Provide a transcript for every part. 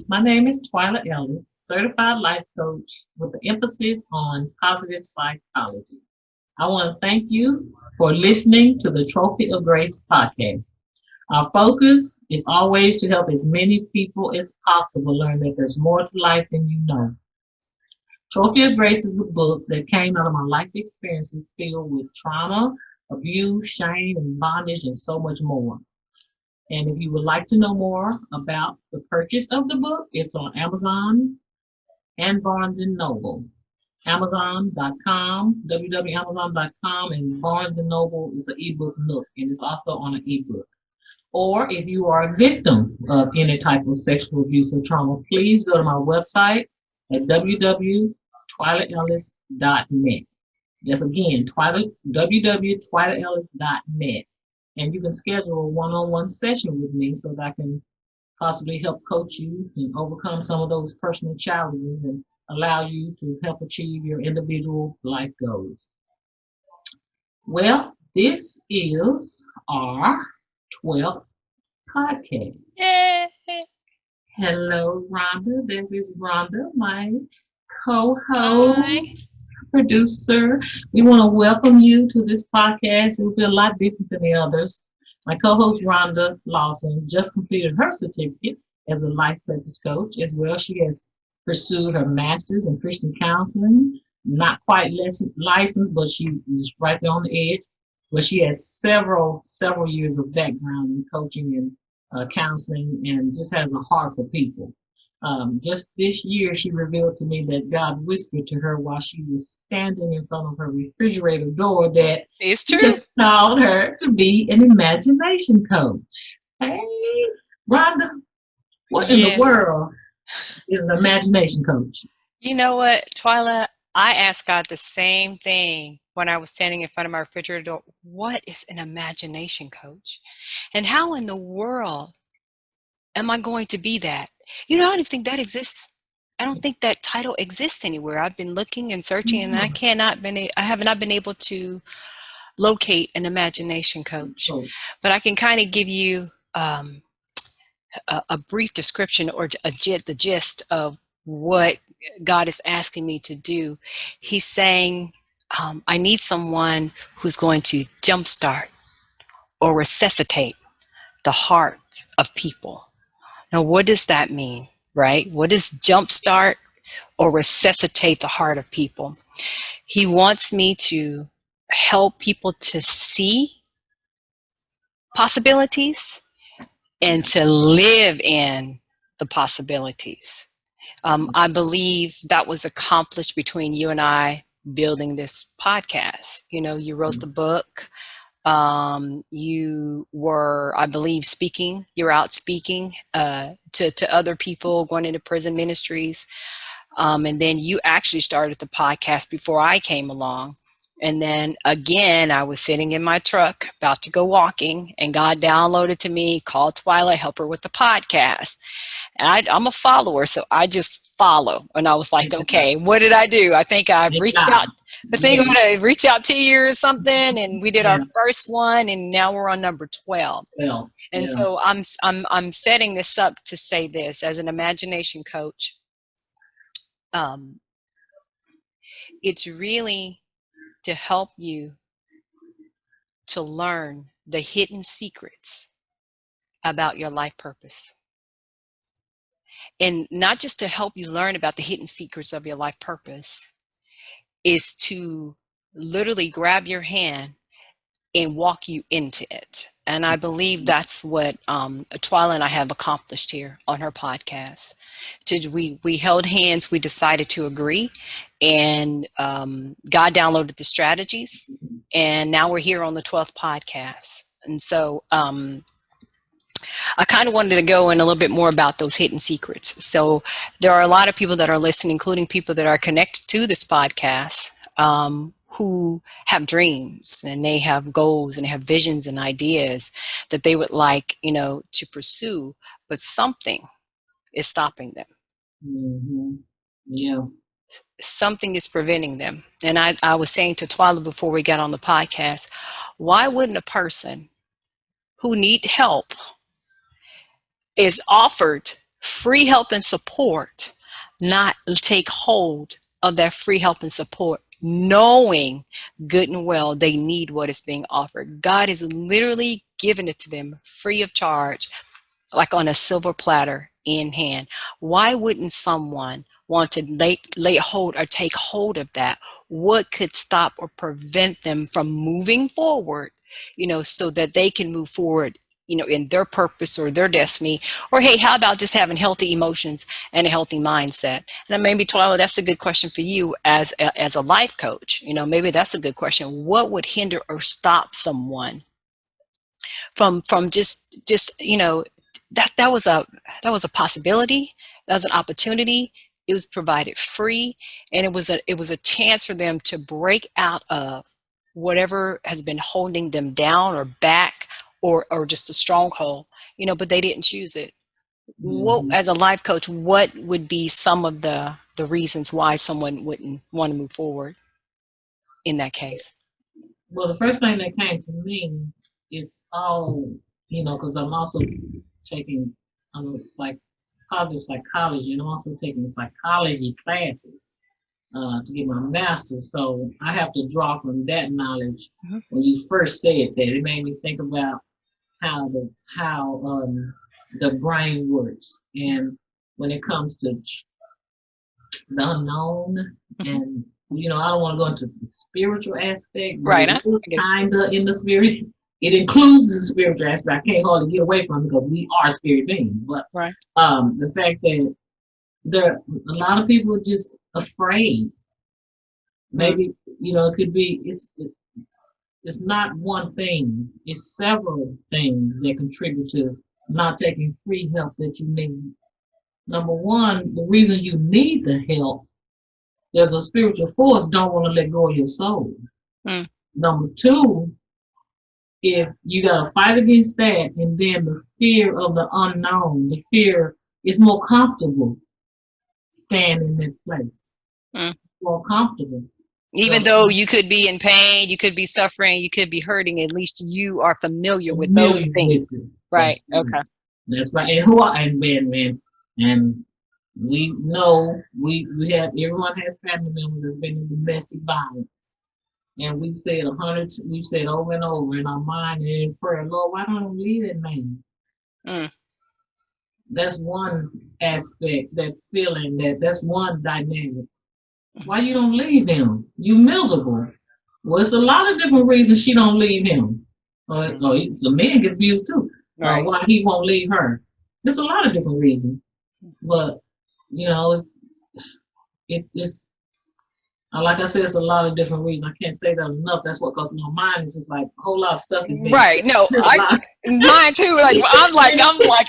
My name is Twyla Ellis, certified life coach with the emphasis on positive psychology. I want to thank you for listening to the Trophy of Grace podcast. Our focus is always to help as many people as possible learn that there's more to life than you know. Trophy of Grace is a book that came out of my life experiences filled with trauma, abuse, shame, and bondage, and so much more. And if you would like to know more about the purchase of the book, it's on Amazon and Barnes and Noble. Amazon.com, www.amazon.com, and Barnes and Noble is an ebook nook, and it's also on an ebook. Or if you are a victim of any type of sexual abuse or trauma, please go to my website at www.twylaellis.net. That's again, www.twylaellis.net. And you can schedule a one-on-one session with me so that I can possibly help coach you and overcome some of those personal challenges and allow you to help achieve your individual life goals. Well, this is our 12th podcast. Yay! Hello, Rhonda. There is Rhonda, my co-host, producer. We want to welcome you to this podcast. It will be a lot different than the others. My co-host, Rhonda Lawson, just completed her certificate as a life purpose coach. As well, she has pursued her master's in Christian counseling. Not quite licensed, but she is right there on the edge. But she has several years of background in coaching and counseling, and just has a heart for people. Just this year, she revealed to me that God whispered to her while she was standing in front of her refrigerator door that It's true. He called her to be an imagination coach. Hey, Rhonda, what in the world is an imagination coach? You know what, Twyla? I asked God the same thing when I was standing in front of my refrigerator door. What is an imagination coach? And how in the world am I going to be that? I don't even think that exists. I don't think that title exists anywhere. I've been looking and searching, and I have not been able to locate an imagination coach. But I can kind of give you a brief description or the gist of what God is asking me to do. He's saying, I need someone who's going to jumpstart or resuscitate the heart of people. Now, what does that mean, right? What does jumpstart or resuscitate the heart of people? He wants me to help people to see possibilities and to live in the possibilities. I believe that was accomplished between you and I building this podcast. You wrote the book. You were, I believe, speaking. You're out speaking to other people, going into prison ministries. And then you actually started the podcast before I came along. And then again, I was sitting in my truck about to go walking, and God downloaded to me, call Twyla, help her with the podcast. And I'm a follower, so I just follow. And I was like, okay, what did I do? I think I reached out. I think I'm going to reach out to you or something. And we did our first one, and now we're on number 12. And so I'm setting this up to say this as an imagination coach. It's really to help you to learn the hidden secrets about your life purpose. And not just to help you learn about the hidden secrets of your life purpose, is to literally grab your hand and walk you into it. And I believe that's what Twyla and I have accomplished here on her podcast. We held hands, we decided to agree, and God downloaded the strategies, and now we're here on the 12th podcast. And so I kind of wanted to go in a little bit more about those hidden secrets. So there are a lot of people that are listening, including people that are connected to this podcast, who have dreams and they have goals and they have visions and ideas that they would like, to pursue, but something is stopping them. Mm-hmm. Yeah. Something is preventing them. And I was saying to Twyla before we got on the podcast, why wouldn't a person who need help is offered free help and support, not take hold of that free help and support, knowing good and well they need what is being offered. God is literally giving it to them free of charge, like on a silver platter in hand. Why wouldn't someone want to lay hold or take hold of that? What could stop or prevent them from moving forward, so that they can move forward, in their purpose or their destiny? Or, hey, how about just having healthy emotions and a healthy mindset? And maybe, Twyla, that's a good question for you as a life coach. Maybe that's a good question. What would hinder or stop someone from just that was a possibility. That was an opportunity. It was provided free, and it was a chance for them to break out of whatever has been holding them down or back, or just a stronghold, but they didn't choose it. What, as a life coach, what would be some of the reasons why someone wouldn't want to move forward in that case? Well, the first thing that came to me, it's all, because I'm also taking, like positive psychology, and I'm also taking psychology classes to get my master's. So I have to draw from that knowledge. When you first said that, it made me think about how the brain works, and when it comes to the unknown, and I don't want to go into the spiritual aspect, but Right. Kind of in the spirit. It includes the spiritual aspect. I can't hardly get away from it because we are spirit beings. But Right. The fact that a lot of people are just afraid. Maybe it could be it's not one thing. It's several things that contribute to not taking free help that you need. Number one, the reason you need the help, there's a spiritual force don't want to let go of your soul. Number two, if you got to fight against that, and then the fear of the unknown, the fear is more comfortable staying in that place. More comfortable. Even though you could be in pain, you could be suffering, you could be hurting, at least you are familiar with those things. Right. Okay. That's right. And we know we have, everyone has family members that's been in domestic violence. And we've said over and over in our mind and in prayer, Lord, why don't we leave that man? That's one aspect, that feeling, that's one dynamic. Why you don't leave him? You miserable. Well, it's a lot of different reasons she don't leave him. So men get abused too. Right. Why he won't leave her? There's a lot of different reasons. But, it's like I said, it's a lot of different reasons. I can't say that enough. That's what, because my mind is just like a whole lot of stuff is being right. No, mine too. Like I'm like,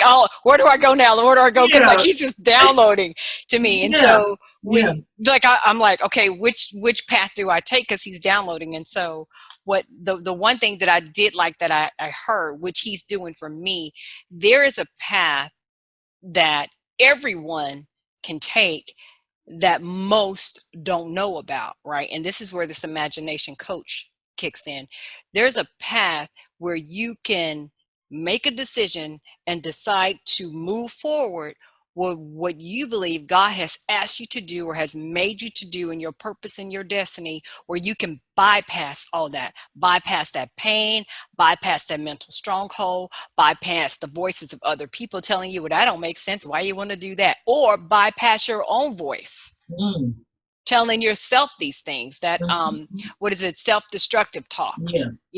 oh, where do I go now? Where do I go? Because he's just downloading to me, and so I'm like, okay, which path do I take? Because he's downloading, and so what the one thing that I did like that I heard, which he's doing for me, there is a path that everyone can take that most don't know about, right? And this is where this imagination coach kicks in. There's a path where you can make a decision and decide to move forward with what you believe God has asked you to do or has made you to do in your purpose and your destiny, where you can bypass all that, bypass that pain, bypass that mental stronghold, bypass the voices of other people telling you, well, that don't make sense, why you want to do that, or bypass your own voice. Telling yourself these things that what is it, self-destructive talk,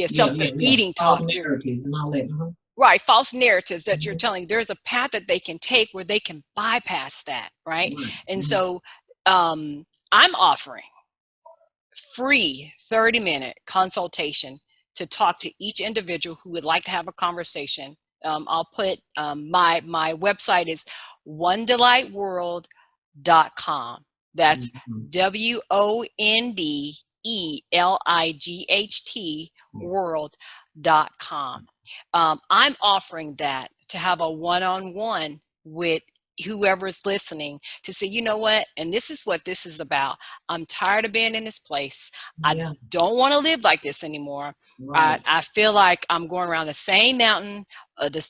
self-defeating talk, false narratives and all that. Right, false narratives that you're telling. There's a path that they can take where they can bypass that, right? And so I'm offering free 30-minute consultation to talk to each individual who would like to have a conversation. I'll put my website is ondelightworld.com. That's WONDELIGHT world.com. I'm offering that to have a one-on-one with whoever's listening to say, you know what, and this is what this is about. I'm tired of being in this place. I don't want to live like this anymore. I feel like I'm going around the same mountain.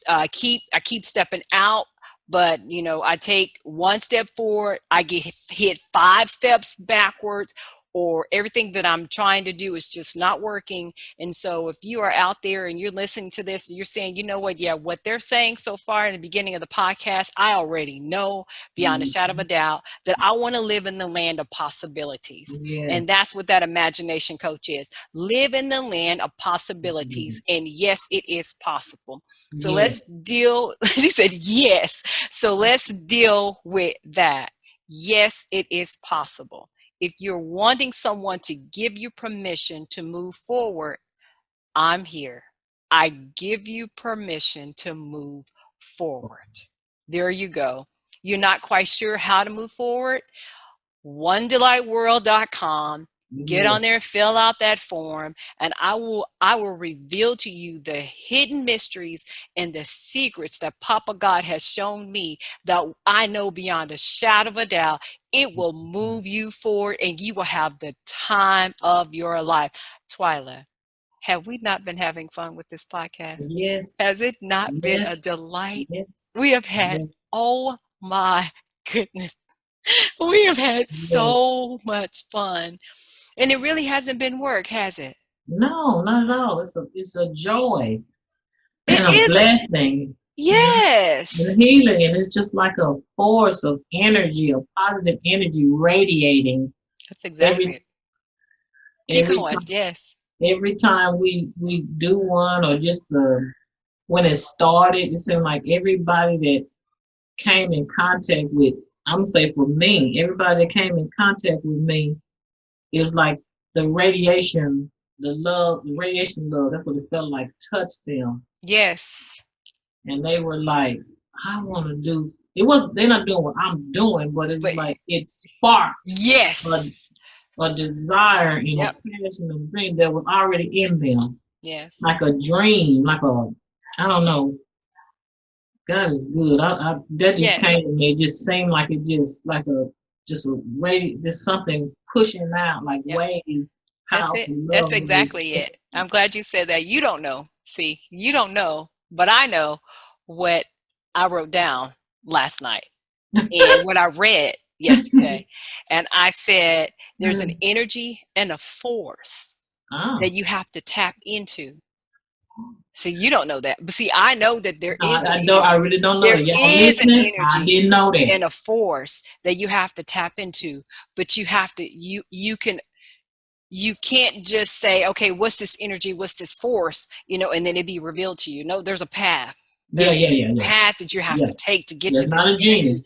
I keep stepping out, but I take one step forward, I get hit 5 steps backwards, or everything that I'm trying to do is just not working. And so if you are out there and you're listening to this and you're saying, you know what, yeah, what they're saying so far in the beginning of the podcast, I already know beyond a shadow of a doubt that I want to live in the land of possibilities. Yeah. And that's what that imagination coach is. Live in the land of possibilities. And yes, it is possible. So let's deal. She said, yes. So let's deal with that. Yes, it is possible. If you're wanting someone to give you permission to move forward, I'm here. I give you permission to move forward. There you go. You're not quite sure how to move forward? OneDelightWorld.com. Get on there, fill out that form, and I will reveal to you the hidden mysteries and the secrets that Papa God has shown me that I know beyond a shadow of a doubt. It will move you forward and you will have the time of your life. Twyla, have we not been having fun with this podcast? Yes. Has it not been a delight? Yes. We have had, oh my goodness, we have had so much fun. And it really hasn't been work, has it? No, not at all. It's a joy It and a is. blessing. Yes. And healing, and it's just like a force of energy, of positive energy radiating. That's exactly it. Keep going. Yes. Every time we do one, or just when it started, it seemed like everybody that came in contact with, I'm gonna say for me, everybody that came in contact with me, it was like the radiation, the radiation love, that's what it felt like, touched them. Yes. And they were like, I want to do, they're not doing what I'm doing, but it's like, it sparked. Yes. A desire and a passion and a dream that was already in them. Yes. Like a dream, like I don't know. God is good. That just came to me. It just seemed like it just like just something pushing out like waves. That's it. That's exactly it. I'm glad you said that. You don't know. See, you don't know, but I know what I wrote down last night and what I read yesterday. And I said, there's an energy and a force that you have to tap into. See, you don't know that, but see, I know that there is. I really don't know. There is an energy. I didn't know that. And a force that you have to tap into, but you have to. You can't just say, okay, what's this energy? What's this force? And then it'd be revealed to you. No, there's a path. There's a path that you have to take to get to this energy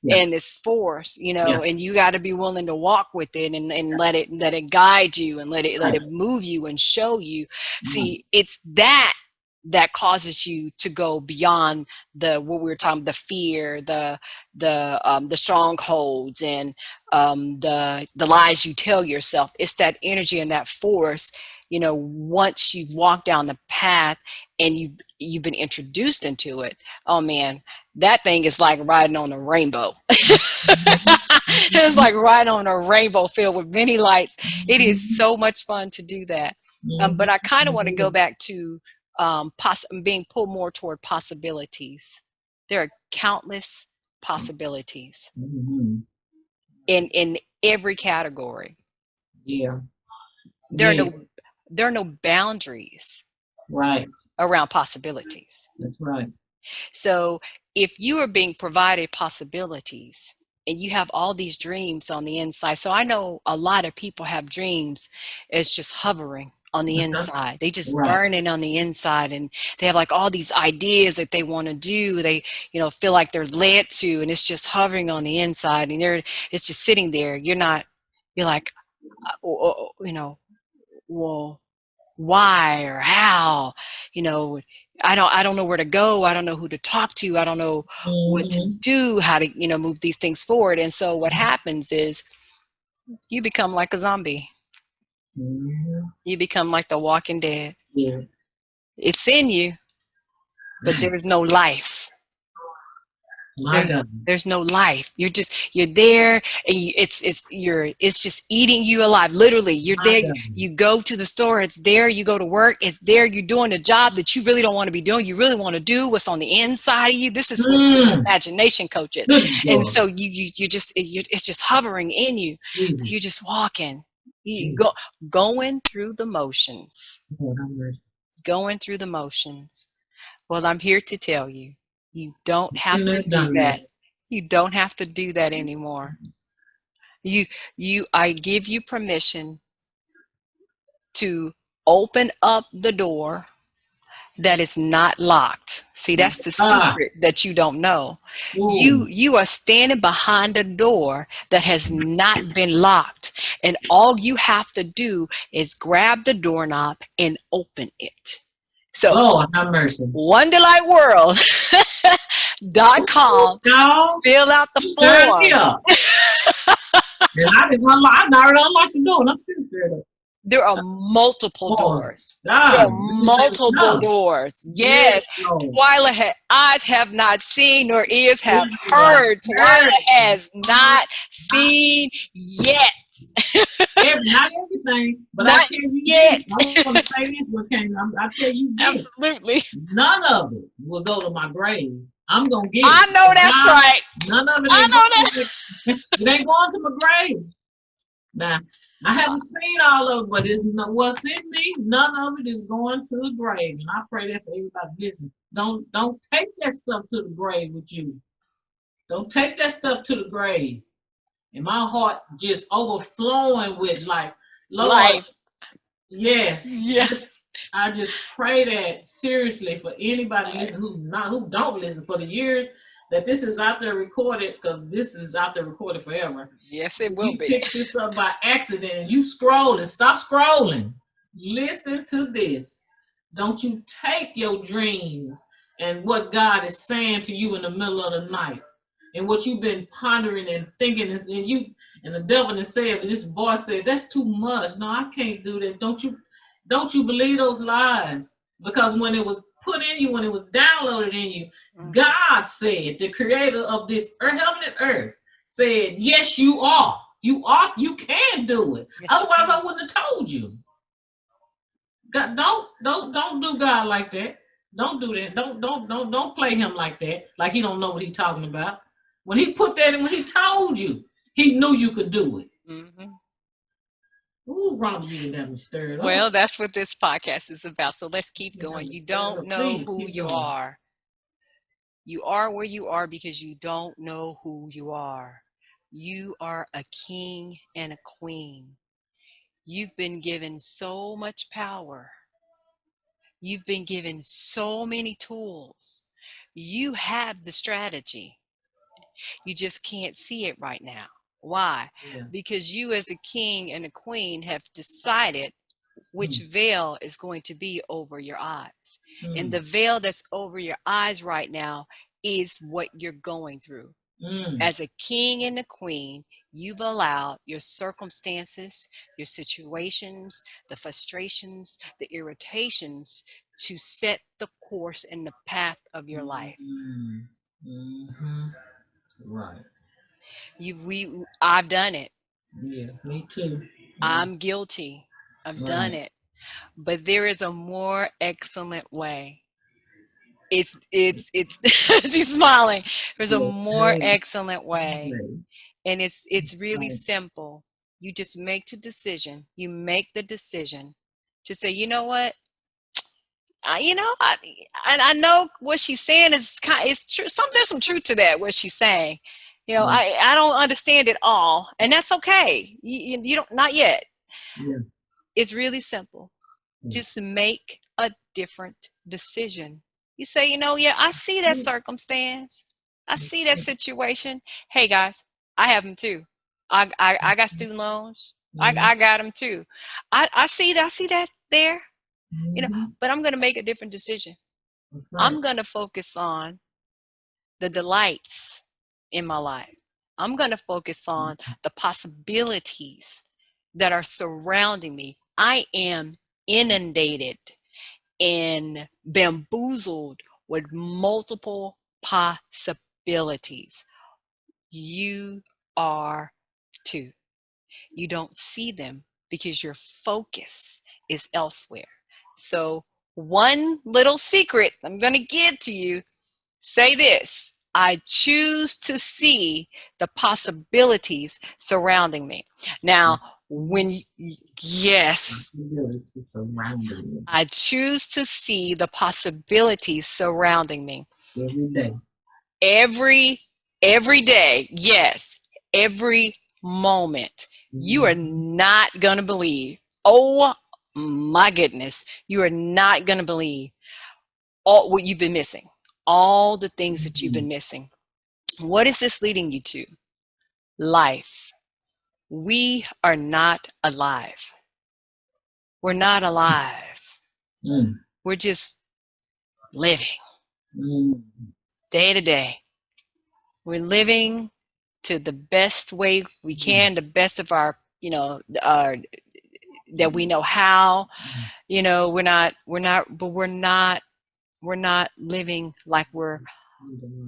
and this force, and you got to be willing to walk with it and let it guide you and let it move you and show you. See, it's that causes you to go beyond what we were talking, the fear, the strongholds, and the lies you tell yourself. It's that energy and that force. Once you've walked down the path and you've been introduced into it, oh man, that thing is like riding on a rainbow. It's like riding on a rainbow filled with many lights. It is so much fun to do that. But I kind of want to go back to being pulled more toward possibilities. There are countless possibilities in every category. There are no boundaries around possibilities. That's right. So if you are being provided possibilities and you have all these dreams on the inside, so I know a lot of people have dreams as just hovering on the inside. They just burning on the inside, and they have like all these ideas that they want to do. They, feel like they're led to, and it's just hovering on the inside, and it's just sitting there. You're like, well, why or how? I don't know where to go. I don't know who to talk to. I don't know what to do, how to, move these things forward. And so what happens is you become like a zombie. You become like the Walking Dead. It's in you, but there's no life. My God. There's no life. You're there, and it's just eating you alive. Literally, you're My there. God. You go to the store, it's there. You go to work, it's there. You're doing a job that you really don't want to be doing. You really want to do what's on the inside of you. This is what this imagination coach is. Good And Lord. so it's just hovering in you. Jesus. You're just walking. You Jesus. going through the motions. Lord, have mercy. Going through the motions. Well, I'm here to tell you, you don't have Been there, to do done that. that. You don't have to do that anymore. I give you permission to open up the door that is not locked. See, that's the Ah. secret that you don't know. Ooh. You are standing behind a door that has not been locked, and all you have to do is grab the doorknob and open it. So, Lord, have mercy. OneDelightWorld.com. No, Fill out the you stirred me form. up. And I didn't unlock, I already unlocked the door, and I'm still stirred up. There are multiple Lord, doors. There God, are you just let me multiple know. doors. Yes, Yes. Lord. Twyla eyes have not seen nor ears have Yes, I heard. Twyla heard. has not seen yet. Not everything, but I Not tell you yet. this. I want to say this, but I tell you this. Absolutely. None of it will go to my grave. I'm gonna get I it. know that's God, right. none of it I ain't know going. that. It ain't going to my grave. Now, I haven't seen all of it, but what's in me. None of it is going to the grave, and I pray that for everybody listening. Don't take that stuff to the grave with you. Don't take that stuff to the grave. And my heart just overflowing with like, Lord, Life. yes. Yes. I just pray that seriously for anybody listening who don't listen for the years that this is out there recorded, because this is out there recorded forever. Yes, it If will you be. pick this up by accident and you scrolling, stop scrolling. Listen to this. Don't you take your dream and what God is saying to you in the middle of the night and what you've been pondering and thinking, and the devil has said, this voice said, that's too much. No, I can't do that. Don't you believe those lies? Because when it was put in you, when it was downloaded in you, God said, the creator of this earth, heaven and earth, said, yes, you are. You can do it. Yes, Otherwise, I wouldn't have told you. God, don't do God like that. Don't do that. Don't play him like that. Like he don't know what he's talking about. When he put that in, when he told you, he knew you could do it. Mm-hmm. Ooh, Rhonda, you got me stirred up. Well, that's what this podcast is about. So let's keep going. You don't know Please, who keep you going. are. You are where you are because you don't know who you are. You are a king and a queen. You've been given so much power. You've been given so many tools. You have the strategy. You just can't see it right now. Why? Yeah. Because you as a king and a queen have decided which veil is going to be over your eyes. And the veil that's over your eyes right now is what you're going through. As a king and a queen, you've allowed your circumstances, your situations, the frustrations, the irritations to set the course and the path of your life. Mm-hmm. Right. I've done it. Yeah, me too. I'm guilty. I've done it. But there is a more excellent way. It's she's smiling. There's a more excellent way. And it's really simple. You just make the decision. You make the decision to say, you know what? I know what she's saying is true. There's some truth to that. What she's saying, I don't understand it all, and that's okay. You don't, not yet. Yeah. It's really simple. Just make a different decision. You say, yeah, I see that circumstance. I see that situation. Hey guys, I have them too. I got student loans. I got them too. I see that there. But I'm going to make a different decision. I'm going to focus on the delights in my life. I'm going to focus on the possibilities that are surrounding me. I am inundated and bamboozled with multiple possibilities. possibilities. You are too. You don't see them because your focus is elsewhere. So, one little secret I'm going to give to you, say this: I choose to see the possibilities surrounding me. Now, yes, Possibilities surrounding me I choose to see the possibilities surrounding me every day. every every day. Yes, every moment. You are not going to believe. Oh my goodness, you are not going to believe all what you've been missing. All the things that you've been missing. What is this leading you to? Life. We are not alive. We're not alive. Mm. We're just living Mm. day to day. We're living to the best way we can, the best of our, that we know how. We're not living like we're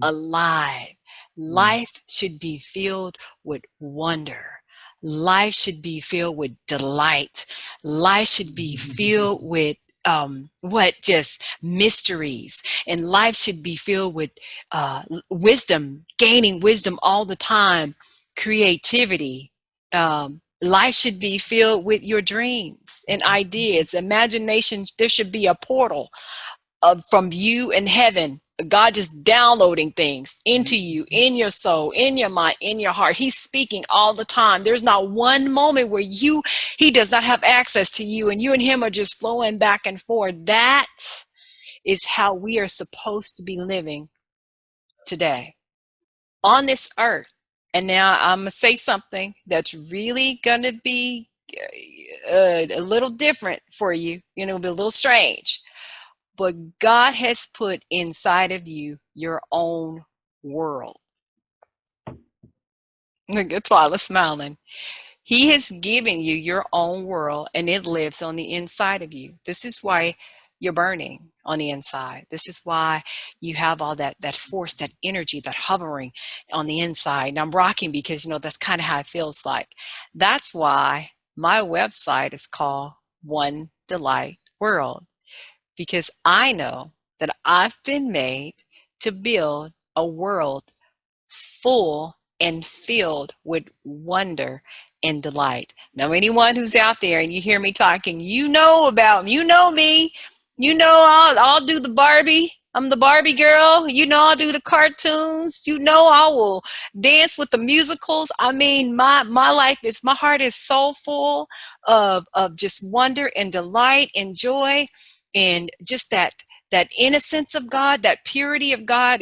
alive. Life should be filled with wonder. Life should be filled with delight. Life should be filled with just mysteries, and life should be filled with wisdom, gaining wisdom all the time, creativity. Life should be filled with your dreams and ideas, imagination. There should be a portal from you and heaven, God just downloading things into you, in your soul, in your mind, in your heart. He's speaking all the time. There's not one moment where he does not have access to you, and you and him are just flowing back and forth. That is how we are supposed to be living today on this earth. And now I'm going to say something that's really going to be a little different for you, be a little strange. But God has put inside of you your own world. Look at Twyla smiling. He has given you your own world, and it lives on the inside of you. This is why you're burning on the inside. This is why you have all that force, that energy, that hovering on the inside. And I'm rocking because, that's kind of how it feels like. That's why my website is called One Delight World. Because I know that I've been made to build a world full and filled with wonder and delight. Now, anyone who's out there and you hear me talking, you know about me, you know me, I'll do the Barbie. I'm the Barbie girl. I'll do the cartoons. I will dance with the musicals. I mean, my heart is so full of just wonder and delight and joy, and just that innocence of God, that purity of God.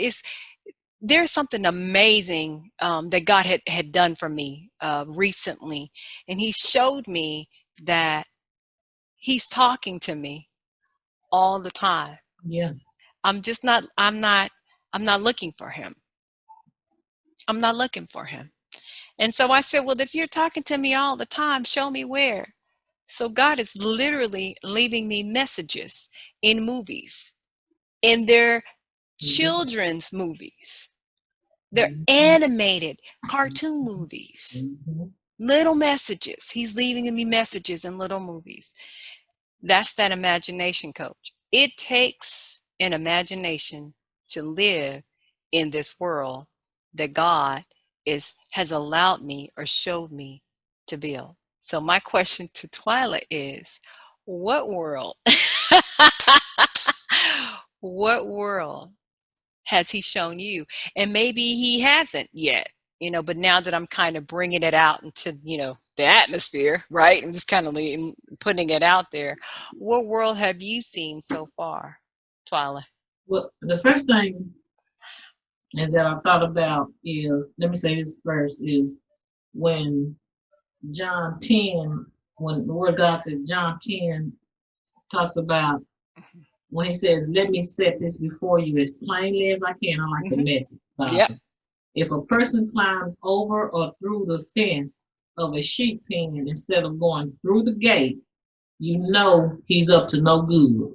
There's something amazing that God had done for me recently, and he showed me that he's talking to me all the time. Yeah. I'm not looking for him. I'm not looking for him. And so I said, well, if you're talking to me all the time, show me where. So God is literally leaving me messages in movies, in their children's movies. They're animated cartoon movies, little messages. He's leaving me messages in little movies. That's that imagination, coach. It takes an imagination to live in this world that God has allowed me or showed me to build. So my question to Twyla is, what world? What world has he shown you? And maybe he hasn't yet, but now that I'm kind of bringing it out into, the atmosphere, right? I'm just kind of putting it out there. What world have you seen so far, Twyla? Well, the first thing is that I thought about is, let me say this first, is when John 10, when the word God says John 10 talks about, when he says, let me set this before you as plainly as I can. I like the message. Yep. If a person climbs over or through the fence of a sheep pen instead of going through the gate, he's up to no good.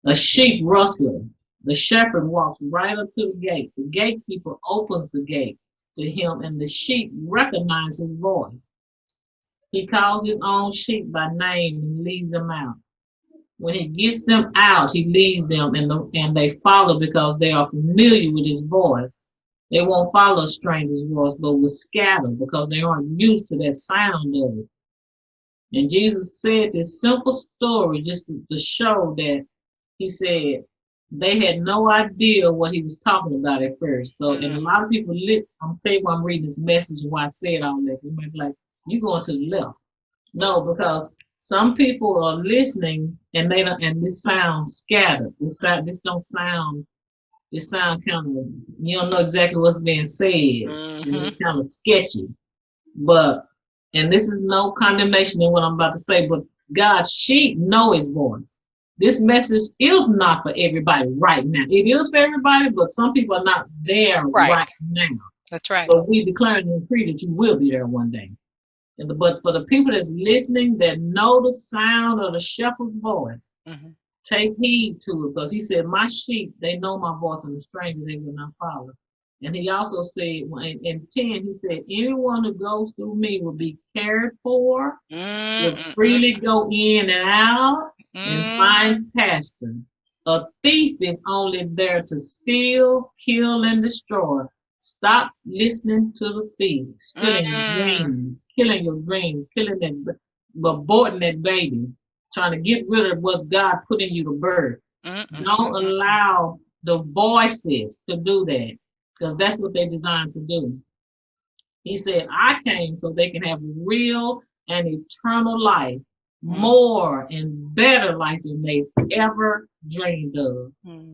A sheep rustler The shepherd walks right up to the gate. The gatekeeper opens the gate to him, and the sheep recognize his voice. He calls his own sheep by name and leads them out. When he gets them out, he leads them, and they follow because they are familiar with his voice. They won't follow a stranger's voice, but will scatter because they aren't used to that sound of it. And Jesus said this simple story just to show that he said they had no idea what he was talking about at first. So, and a lot of people, I'm saying why I'm reading this message and why I said all that. You might be like, you going to the left. No, because some people are listening and they don't, and this sounds scattered. This don't sound, it sound kind of, you don't know exactly what's being said. And it's kind of sketchy. But, and this is no condemnation in what I'm about to say, but God's sheep know his voice. This message is not for everybody right now. It is for everybody, but some people are not there right now. That's right. But we declare and decree that you will be there one day. But for the people that's listening, that know the sound of the shepherd's voice, take heed to it, because he said, my sheep, they know my voice, and the stranger they will not follow. And he also said, in 10, he said, anyone who goes through me will be cared for, will freely go in and out, and find pasture. A thief is only there to steal, kill, and destroy. Stop listening to the thief, stealing your dreams, killing your dreams, killing that, aborting that baby, trying to get rid of what God put in you to birth. Don't allow the voices to do that, because that's what they're designed to do. He said, I came so they can have real and eternal life, more and better life than they ever dreamed of.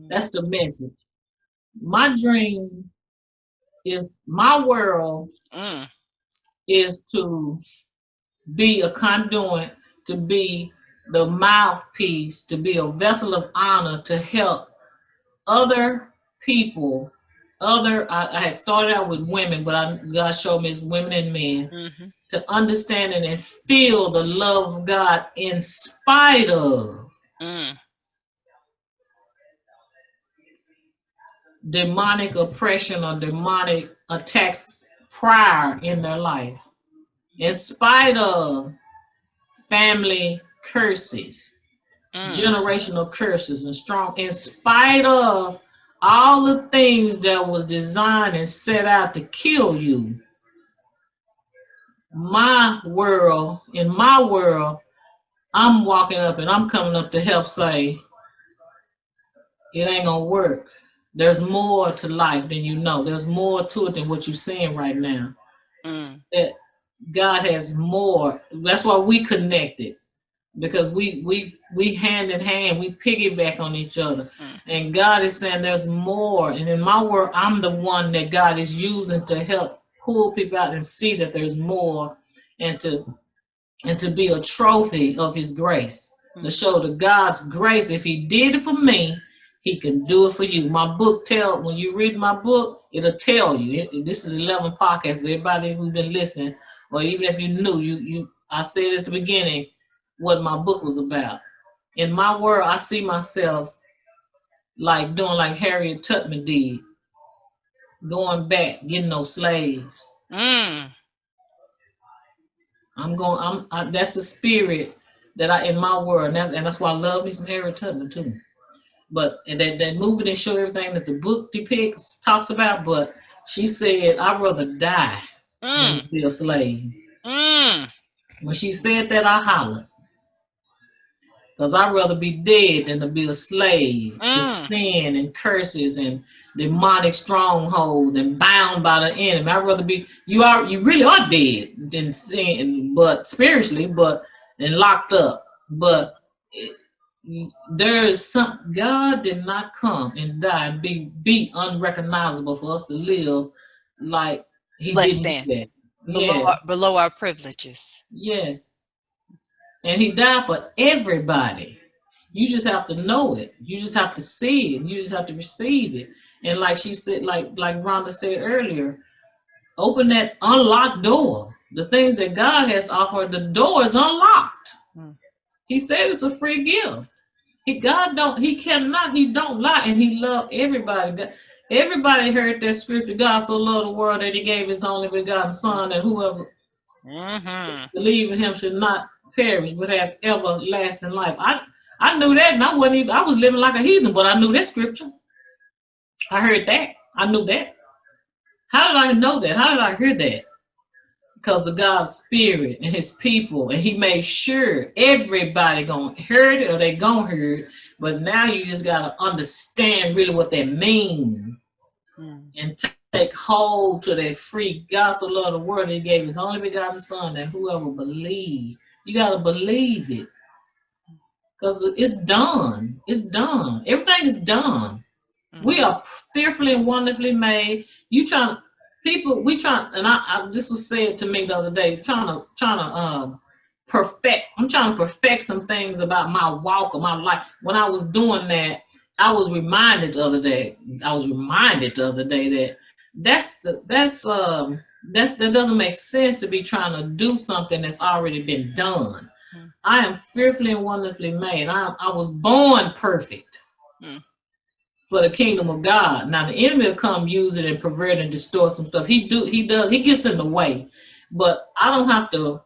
That's the message. My dream is, my world is to be a conduit, to be the mouthpiece, to be a vessel of honor, to help other people. I had started out with women, but God showed me it's women and men, to understand and feel the love of God in spite of demonic oppression or demonic attacks prior in their life, in spite of family curses, generational curses, and strong, in spite of all the things that was designed and set out to kill you. In my world, I'm walking up and I'm coming up to help say, it ain't gonna work. There's more to life than you know. There's more to it than what you're seeing right now. That God has more. That's why we connected, because we hand in hand, we piggyback on each other. And God is saying there's more. And in my world, I'm the one that God is using to help pull people out and see that there's more, and to be a trophy of his grace, to show the God's grace. If he did it for me, he can do it for you. My book when you read my book, it'll tell you. This is 11 podcasts. Everybody who's been listening, or even if you knew, I said at the beginning what my book was about. In my world, I see myself like doing like Harriet Tubman did, going back, getting those slaves. That's the spirit that in my world, and that's why I love me some Harriet Tubman too. But that movie didn't show everything that the book depicts, talks about, but she said, I'd rather die than to be a slave. When she said that, I hollered. Because I'd rather be dead than to be a slave to sin and curses and demonic strongholds and bound by the enemy. I'd rather be, you really are dead than sin, but spiritually, and locked up. But there is God did not come and die and be unrecognizable for us to live like he didn't. Below our privileges. Yes. And he died for everybody. You just have to know it. You just have to see it. You just have to receive it. And like she said, like Rhonda said earlier, open that unlocked door. The things that God has to offer, the door is unlocked. He said it's a free gift. He don't lie, and he loved everybody. Everybody heard that scripture. God so loved the world that he gave his only begotten son, that whoever believe in him should not perish but have everlasting life. I knew that, and I was living like a heathen, but I knew that scripture. I heard that. I knew that. How did I know that? How did I hear that? Because of God's spirit and his people, and he made sure everybody gonna hear it, or they gonna hear it. But now you just gotta understand really what that means, and take hold to that free. God so loved the world, he gave his only begotten son, that whoever believe, you gotta believe it, because it's done. It's done. Everything is done. We are fearfully and wonderfully made. You trying people, we trying, and I this was said to me the other day, trying to perfect. I'm trying to perfect some things about my walk or my life. When I was doing that, I was reminded the other day. That doesn't make sense to be trying to do something that's already been done. I am fearfully and wonderfully made. I was born perfect for the kingdom of God. Now the enemy will come, use it, and pervert and distort some stuff. He gets in the way. But I don't have to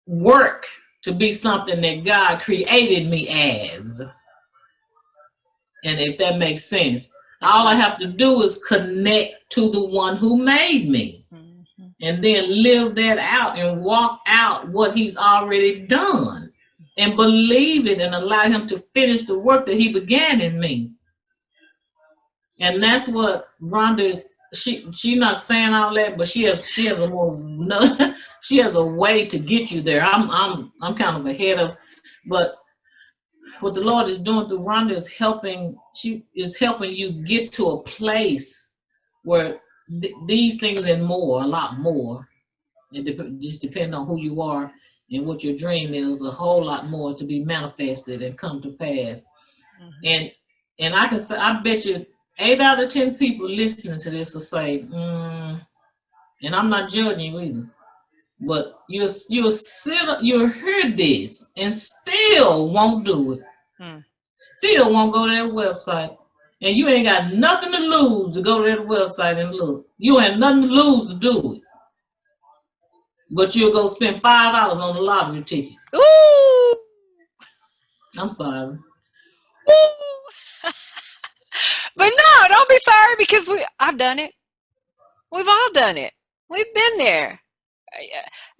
work to be something that God created me as. And if that makes sense, all I have to do is connect to the one who made me, and then live that out and walk out what he's already done, and believe it, and allow him to finish the work that he began in me. And that's what Rhonda is. She's not saying all that, but she has a more she has a way to get you there. I'm kind of ahead of, but what the Lord is doing through Rhonda is helping. She is helping you get to a place where these things and more, a lot more. It just depends on who you are and what your dream is. A whole lot more to be manifested and come to pass. And I can say, I bet you 8 out of 10 people listening to this will say, and I'm not judging you either, but you'll hear this and still won't do it. Still won't go to that website. And you ain't got nothing to lose to go to that website and look. You ain't nothing to lose to do it. But you'll go spend $5 on the lottery ticket. Ooh! I'm sorry. Ooh! But no, don't be sorry, because I've done it. We've all done it. We've been there.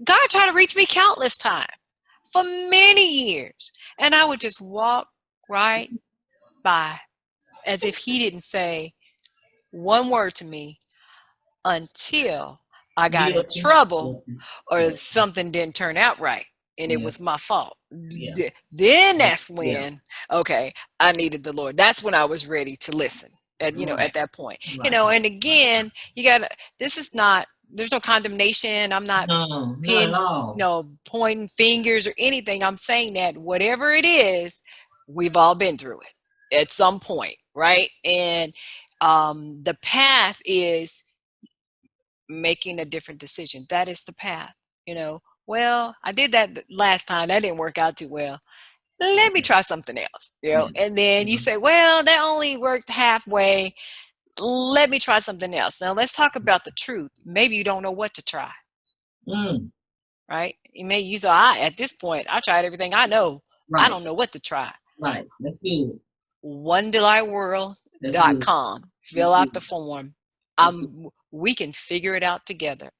God tried to reach me countless times for many years, and I would just walk right by as if he didn't say one word to me until I got in trouble or something didn't turn out right and it was my fault. Then that's when, okay, I needed the Lord. That's when I was ready to listen. At that point, and again, there's no condemnation. I'm not pointing fingers or anything. I'm saying that whatever it is, we've all been through it at some point, right? And the path is making a different decision. That is the path. Well, I did that last time. That didn't work out too well. Let me try something else, and then you say, well, that only worked halfway. Let me try something else. Now let's talk about the truth. Maybe you don't know what to try. Right? You may use at this point, I tried everything I know. Right. I don't know what to try. Right. That's good. OneDelightWorld.com. Fill out the form. We can figure it out together.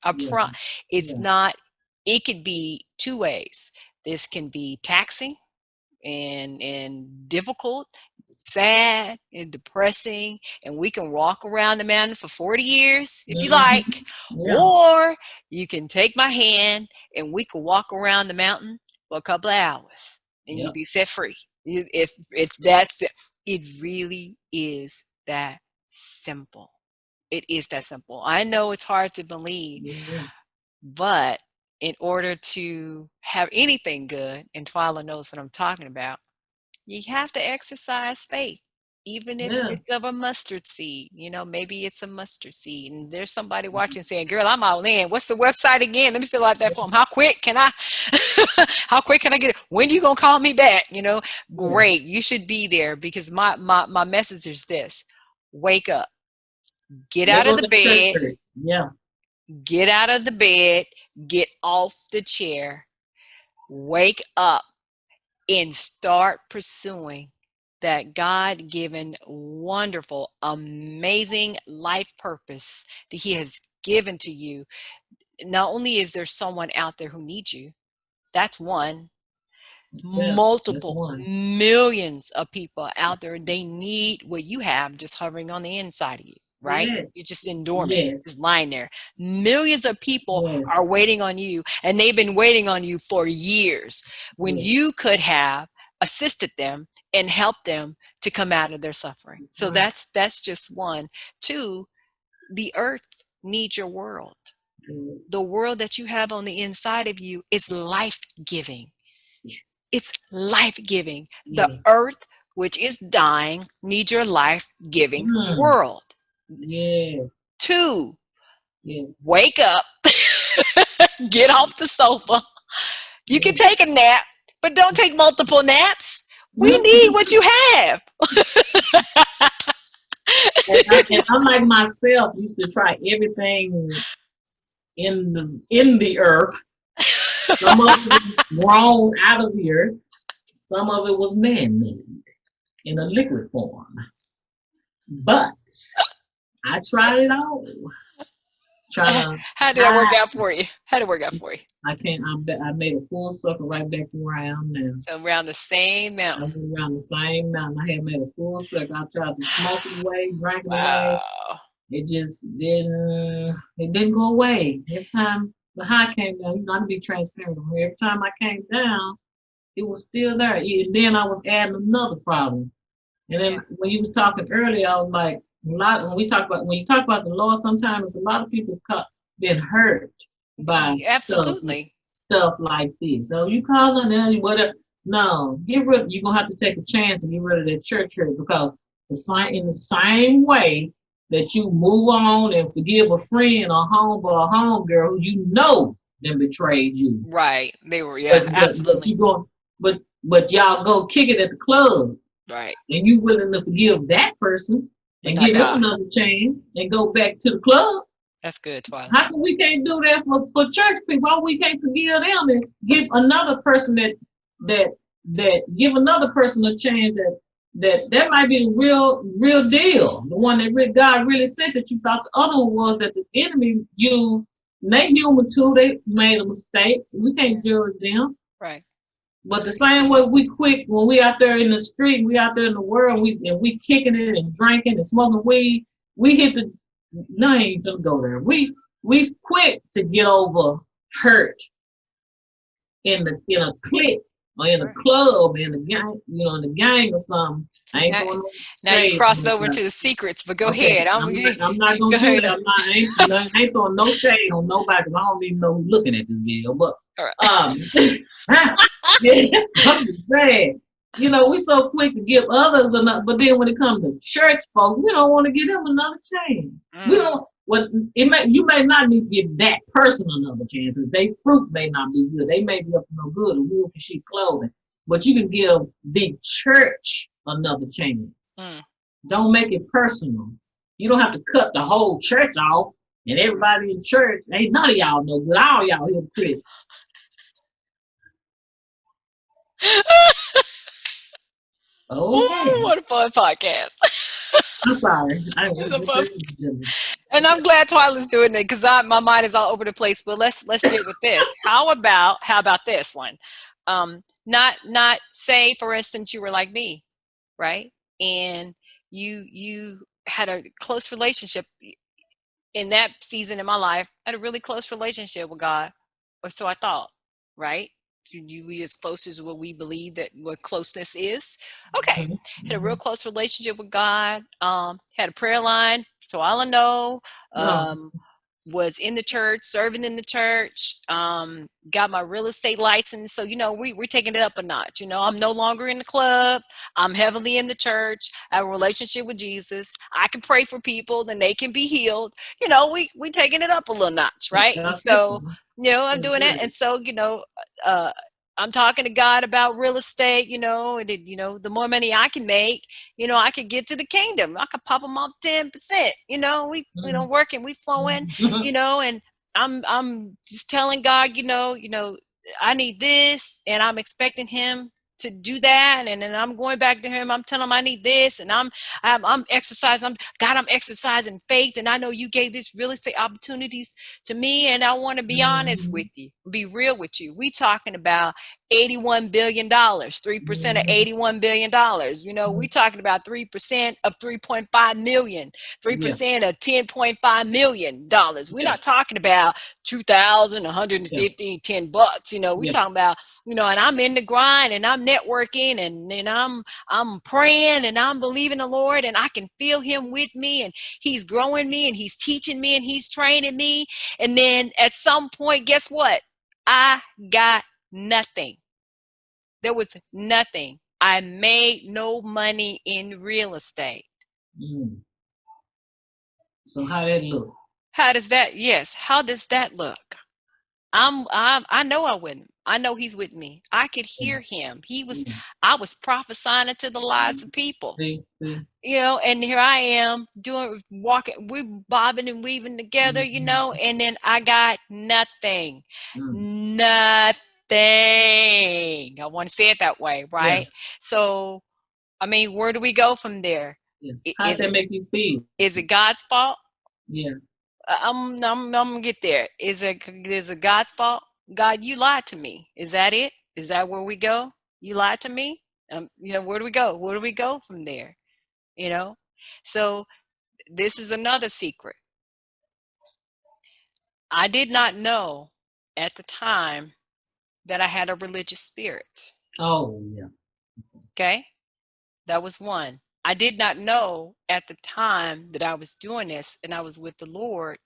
It could be 2 ways. This can be taxing and difficult, sad and depressing, and we can walk around the mountain for 40 years if you like, or you can take my hand and we can walk around the mountain for a couple of hours and you'll be set free. It really is that simple. It is that simple. I know it's hard to believe, but in order to have anything good, and Twyla knows what I'm talking about, you have to exercise faith. Even if Yeah. it's of a mustard seed, maybe it's a mustard seed, and there's somebody watching saying, girl, I'm all in. What's the website again? Let me fill out that form. How quick can I how quick can I get it? When you gonna call me back? Great. You should be there, because my message is this: wake up, get They out go of the to church bed, hurt. Yeah. get out of the bed, get off the chair, wake up, and start pursuing that God-given, wonderful, amazing life purpose that He has given to you. Not only is there someone out there who needs you, that's one. Yeah. That's Multiple one. millions of people out there, they need what you have just hovering on the inside of you, right? Yes. It's just in dormant, Yes. just lying there. Millions of people Yes. are waiting on you, and they've been waiting on you for years, when Yes. you could have assisted them and helped them to come out of their suffering. So Right. that's just one. Two, the earth needs your world. The world that you have on the inside of you is life-giving. Yes. It's life-giving. The Yes. earth, which is dying, needs your life-giving world. Yes. Two, Yes. wake up, get off the sofa. You can take a nap, but don't take multiple naps. We need what you have. And unlike myself, used to try everything in the earth. Some of it was grown out of the earth. Some of it was man-made in a liquid form. But I tried it all. Trying to How did that work hide. out for you? How did it work out for you? I can't. I made a full circle right back to where I am now. So around the same I mountain. went around the same mountain. I had made a full circle. I tried to smoke it away, drank it away. Wow. It just didn't. It didn't go away. Every time the high came down, I can be transparent. Every time I came down, it was still there. And then I was adding another problem. And then when you was talking earlier, I was like, when you talk about the Lord, sometimes a lot of people been hurt by Absolutely. stuff like this. So you call on them, whatever. No, you're gonna have to take a chance and get rid of that church hurt, because in the same way that you move on and forgive a friend or a home girl who you know them betrayed you. Right. They were, yeah, absolutely. But y'all go kick it at the club. Right. And you willing to forgive that person and give them another chance and go back to the club. That's good, Twyla. How come we can't do that for church people? Why we can't forgive them and give another person that give another person a chance that might be the real deal, the one that God really said that you thought the other one was that the enemy used. They human too. They made a mistake. We can't judge them. Right. But the same way we quick when we out there in the street, we out there in the world, we kicking it and drinking and smoking weed, we hit the no, I ain't gonna go there. We quick to get over hurt in a clique or in a club, in a gang, in the gang or something. I ain't going now you crossed over to the secrets, but go ahead. I'm not gonna do it. I ain't throwing no shade on nobody. I don't even know who's looking at this video, but I'm just saying, we so quick to give others enough, but then when it comes to church folks, we don't want to give them another chance. We don't. You may not need to give that person another chance, because their fruit may not be good. They may be up to no good, a wolf in sheep clothing. But you can give the church another chance. Don't make it personal. You don't have to cut the whole church off and everybody in church. Ain't none of y'all no good. All y'all hypocrites. Okay. What a fun podcast. I'm sorry. And I'm glad Twyla's doing it, because my mind is all over the place. But let's deal with this. How about this one? Not say, for instance, you were like me, right? And you had a close relationship in that season in my life. I had a really close relationship with God, or so I thought, right? We as close as what we believe that what closeness is. Okay. Had a real close relationship with God. Had a prayer line, so I'll know. was in the church, serving in the church, got my real estate license. So, we're taking it up a notch. I'm no longer in the club. I'm heavily in the church. I have a relationship with Jesus. I can pray for people, then they can be healed. We taking it up a little notch, right? And so, I'm doing it. And so, I'm talking to God about real estate, and the more money I can make, I could get to the kingdom. I could pop them off 10%, we working, we flowing, and I'm just telling God, I need this, and I'm expecting him to do that, and then I'm going back to him. I'm telling him I need this, and I'm exercising. I'm exercising faith, and I know you gave this real estate opportunities to me, and I want to be honest with you, be real with you. We talking about $81 billion, 3% of $81 billion. We talking about 3% of 3.5 million, 3% of $10.5 million. We're not talking about 2,150, $10. We talking about, and I'm in the grind, and I'm networking, and I'm praying, and I'm believing the Lord, and I can feel him with me, and he's growing me, and he's teaching me, and he's training me. And then at some point, guess what? I got nothing. There was nothing. I made no money in real estate. So how did it look? How does that? Yes. How does that look? I know I wouldn't. I know he's with me. I could hear him. I was prophesying into the lives of people. And here I am walking, we're bobbing and weaving together, and then I got nothing. Nothing. I want to say it that way, right? So, where do we go from there? How does that make you feel? Is it God's fault? Yeah. I'm gonna get there. Is it God's fault? God, you lied to me. Is that it? Is that where we go? You lied to me? Where do we go? Where do we go from there? So this is another secret. I did not know at the time that I had a religious spirit. Oh, yeah. Okay. That was one. I did not know at the time that I was doing this and I was with the Lord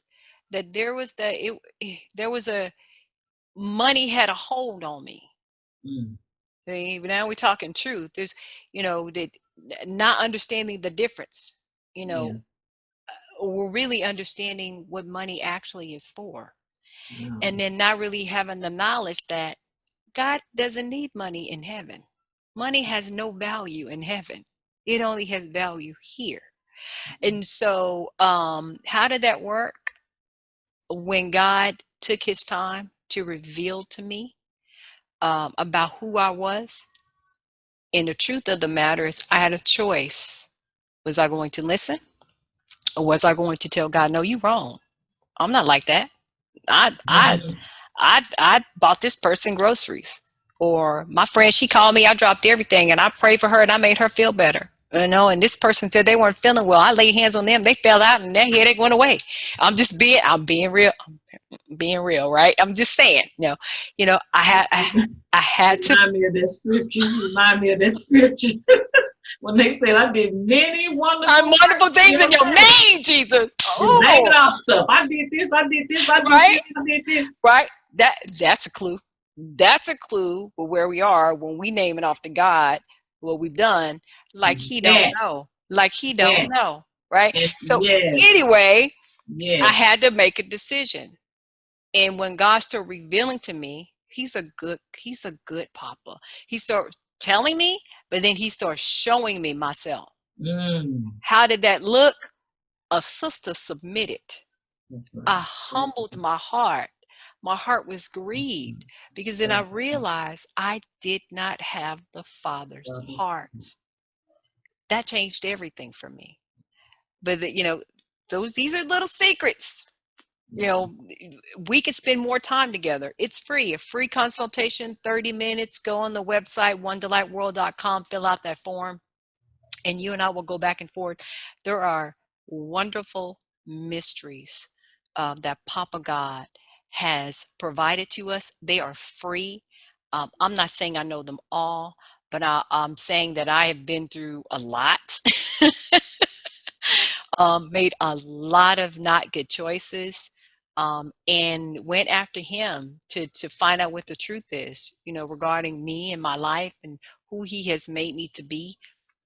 that there was money had a hold on me. Now we're talking truth. There's, that not understanding the difference, or really understanding what money actually is for. And then not really having the knowledge that God doesn't need money in heaven. Money has no value in heaven. It only has value here. And so how did that work? When God took his time to reveal to me about who I was, and the truth of the matter is I had a choice. Was I going to listen, or was I going to tell God, no, you're wrong. I'm not like that. I bought this person groceries, or my friend, she called me, I dropped everything and I prayed for her and I made her feel better. And this person said they weren't feeling well. I laid hands on them, they fell out and their headache went away. I'm being real. Being real, right? I'm just saying, I had to remind me of that scripture. When they said I did many wonderful things in your name, Jesus. Naming off stuff. I did this, I did this, I did right? this, I did this. Right? That's a clue. That's a clue for where we are when we name it off to God, what we've done, like he don't know. Like he don't know. Right? So anyway, I had to make a decision. And when God started revealing to me, he's a good papa. He started telling me, but then he started showing me myself. How did that look? A sister submitted. I humbled my heart. My heart was grieved because then I realized I did not have the Father's heart. That changed everything for me. But these are little secrets. We could spend more time together. It's free, a free consultation, 30 minutes. Go on the website, onedelightworld.com, fill out that form, and you and I will go back and forth. There are wonderful mysteries that Papa God has provided to us. They are free. I'm not saying I know them all, but I'm saying that I have been through a lot. Made a lot of not good choices. and went after him to find out what the truth is, regarding me and my life and who he has made me to be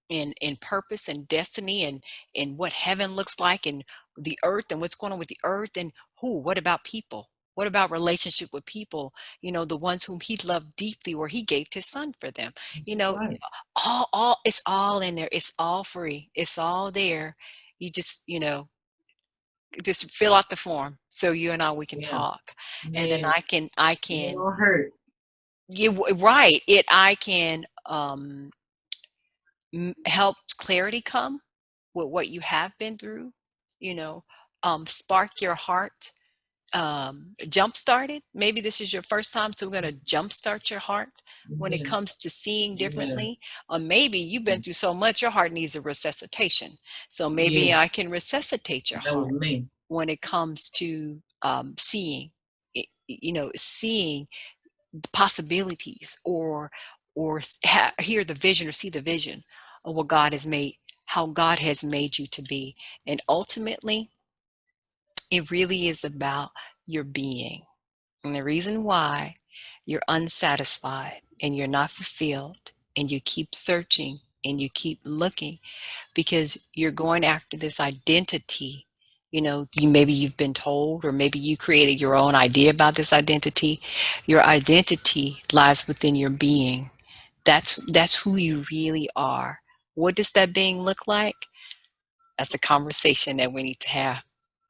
in purpose and destiny and what heaven looks like and the earth and what's going on with the earth and what about people? What about relationship with people? The ones whom he loved deeply, or he gave his son for them. Right. All it's all in there. It's all free. It's all there. You just fill out the form so you and we can Yeah. talk, and then Yes. I It can won't hurt. right it I can help clarity come with what you have been through, you know, spark your heart, jumpstart it. Maybe this is your first time, so we're going to jumpstart your heart when it Yeah. comes to seeing Yeah. differently. Or maybe you've been through so much, your heart needs a resuscitation. So maybe I Yes. can resuscitate your That was heart me. when it comes to seeing, seeing the possibilities, or hear the vision or see the vision of what God has made, how God has made you to be. And ultimately, it really is about your being. And the reason why you're unsatisfied and you're not fulfilled and you keep searching and you keep looking, because you're going after this identity. Maybe you've been told, or maybe you created your own idea about this identity. Your identity lies within your being. That's who you really are. What does that being look like? That's a conversation that we need to have.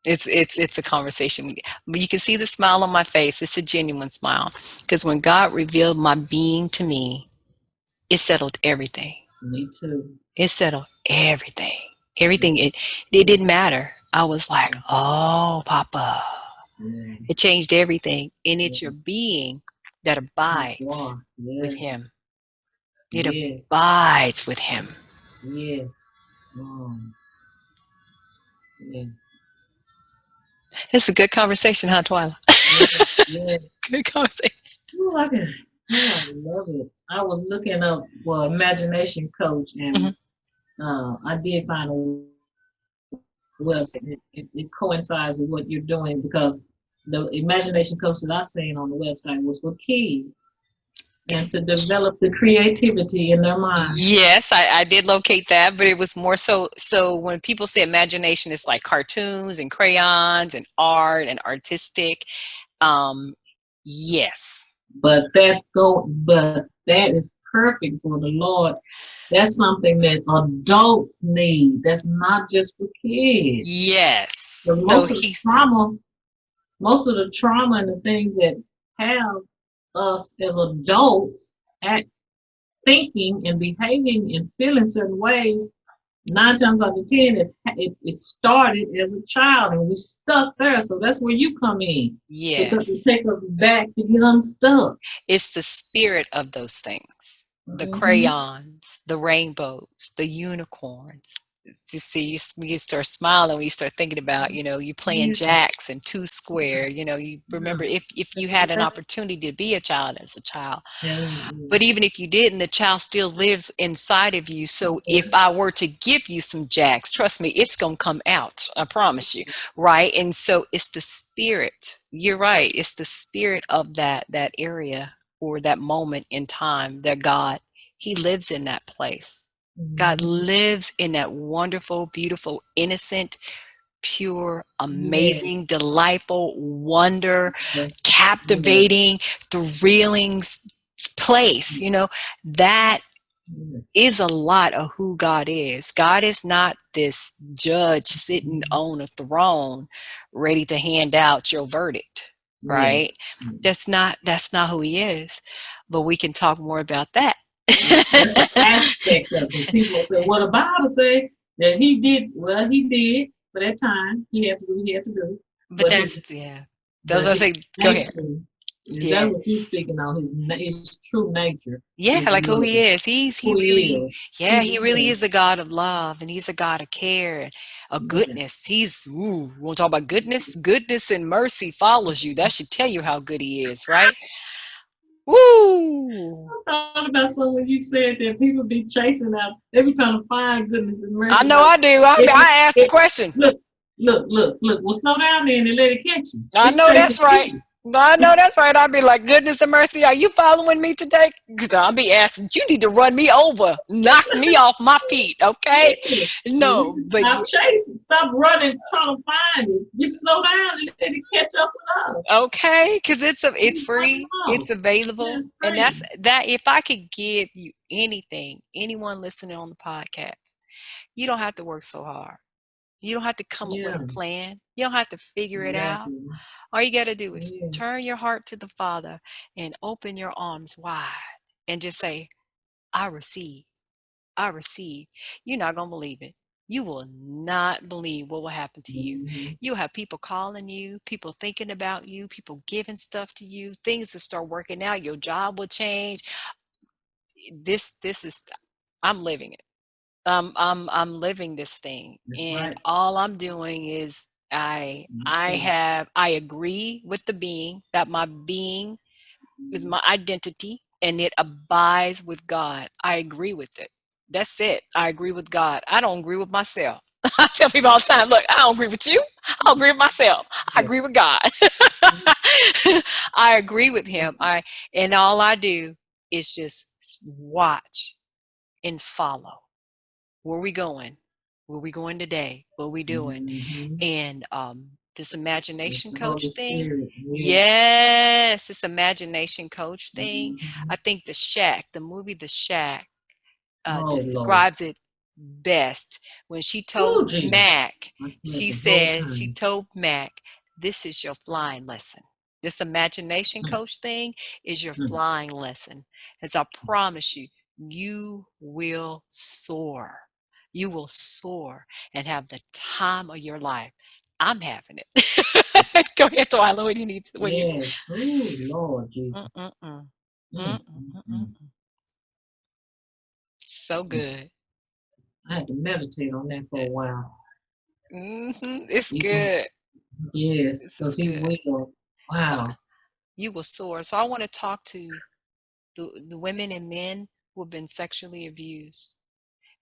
It's a conversation. You can see the smile on my face. It's a genuine smile, because when God revealed my being to me, it settled everything. Me too. It settled everything. Everything. It didn't matter. I was like, oh, Papa. Yeah. It changed everything. And it's your Yes. being that abides Wow. with Yes. Him. It Yes. abides with Him. Yes. Yeah. It's a good conversation, huh, Twyla? Yes. Yes. Good conversation. Ooh, I love it. I was looking up for imagination coach, and Mhm. I did find a website. It coincides with what you're doing, because the imagination coach that I seen on the website was for kids and to develop the creativity in their mind. Yes, I did locate that, but it was more so when people say imagination, it's like cartoons and crayons and art and artistic. Um, yes. But that is perfect for the Lord. That's something that adults need. That's not just for kids. Yes. But So he's most of the trauma and the things that have us as adults act, thinking and behaving and feeling certain ways, 9 times out of 10, it started as a child and we stuck there. So that's where you come in, to yes. take us back to get unstuck. It's the spirit of those things. The Mm-hmm. crayons, the rainbows, the unicorns. You see, you start smiling when you start thinking about, you playing Yeah. jacks and two square. You remember if you had an opportunity to be a child as a child. Yeah. But even if you didn't, the child still lives inside of you. So if I were to give you some jacks, trust me, it's going to come out. I promise you. Right. And so it's the spirit. You're right. It's the spirit of that area or that moment in time that He lives in that place. God Mm-hmm. lives in that wonderful, beautiful, innocent, pure, Yeah. amazing, delightful, wonder, Yeah. captivating, thrilling place. That Yeah. is a lot of who God is. God is not this judge sitting on a throne ready to hand out your verdict, Yeah. right? That's not who He is. But we can talk more about that. That's the aspect of it. People say, well, the Bible says that he did for that time. He had to do what he had to do. But But that's his yeah. Those but I his say, go ahead. nature, is that Yeah. what you're speaking on? His true nature Yeah, is like who love. He is. He Who he really, is. yeah, Who He he really is. is a God of love, and He's a God of care and a Yeah. goodness. Want to talk about goodness? Goodness and mercy follows you. That should tell you how good He is, right? Woo! I thought about something you said that people be chasing out. They be trying to find goodness and I mercy. know Like I do. if I asked the it, question. look. look. Well, slow down then and let it catch you. I It's know chasing that's right. you. I know that's right. I'd be like, goodness and mercy, are you following me today? Because I'll be asking, you need to run me over, knock me off my feet, okay? Yeah. We need No, to but stop chasing, stop running, trying to find it. Just slow down and let it catch up with us. okay, because it's It's like, free, oh, it's yeah, available, it's and free. that. If I could give you anything, anyone listening on the podcast, you don't have to work so hard. You don't have to come up with Yeah, a plan. You don't have to figure it out. exactly. All you got to do is Yeah, turn your heart to the Father and open your arms wide and just say, I receive. I receive. You're not going to believe it. You will not believe what will happen to you. mm-hmm. You'll have people calling you, people thinking about you, people giving stuff to you. Things will start working out. Your job will change. This is, I'm living it. I'm living this thing, That's and right. all I'm doing is Okay. I agree with the being that my being is my identity and it abides with God. I agree with it. That's it. I agree with God. I don't agree with myself. I tell people all the time, look, I don't agree with you. I don't agree with myself. I Yeah. agree with God. I agree with him. And all I do is just watch and follow. Where we going? Where we going today? What we doing? Mm-hmm. And this It's imagination the coach Holy thing. Spirit. Yeah. Yes, this imagination coach thing. Mm-hmm. I think the movie The Shack, Oh Lord. describes it best when she Oh told Jesus. Mac, I slept the whole she time. told Mac, this is your flying lesson. This imagination Mm, coach thing is your mm. flying lesson. As I promise you, you will soar. You will soar and have the time of your life. I'm having it. Go ahead, Twyla. What do you need? What do you? Yes. Oh Lord Jesus. Mm-mm-mm. Mm, mm, Mm-mm-mm-mm. mm, So mm. good. I had to meditate on that for a while. It's Even good. yes, This because is he good. will. So Wow. you will soar. So I want to talk to the women and men who have been sexually abused.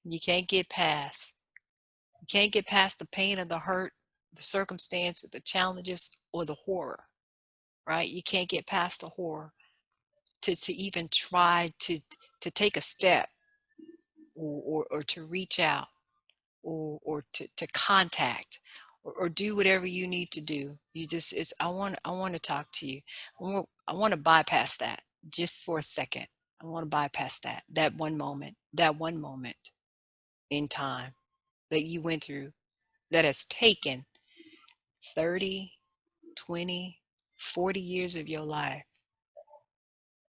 You can't get past. You can't get past the pain or the hurt, the circumstance, or the challenges, or the horror. Right? You can't get past the horror to even try to take a step or to reach out or to contact or do whatever you need to do. You just it's I want to talk to you. I want to bypass that just for a second. I want to bypass that one moment in time that you went through that has taken 30, 20, 40 years of your life,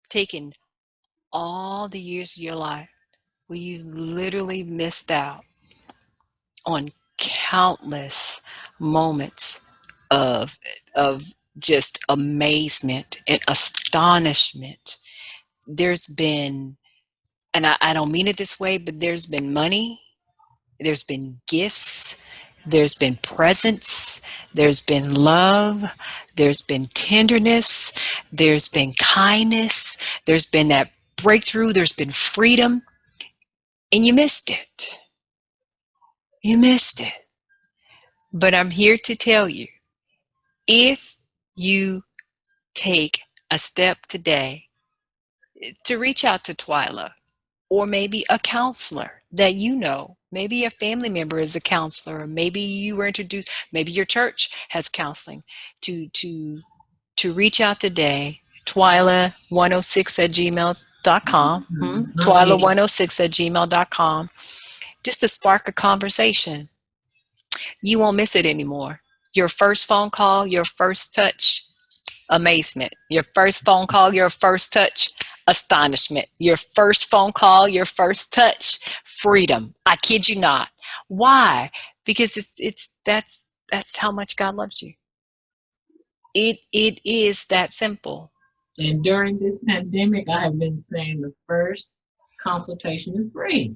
taken all the years of your life where you literally missed out on countless moments of of just amazement and astonishment. There's been, and I don't mean it this way, but there's been money, there's been gifts, there's been presence, there's been love, there's been tenderness, there's been kindness, there's been that breakthrough, there's been freedom, and you missed it. You missed it. But I'm here to tell you, if you take a step today to reach out to Twyla or maybe a counselor that you know, maybe a family member is a counselor, or maybe you were introduced, maybe your church has counseling, to reach out today, Twyla106 at gmail.com, Not yet. Twyla106 at gmail.com, just to spark a conversation. You won't miss it anymore. Your first phone call, your first touch, amazement. Your first phone call, your first touch, astonishment. Your first phone call, your first touch, freedom. I kid you not. Why? Because it's that's how much God loves you. It is that simple. And during this pandemic, I have been saying the first consultation is free.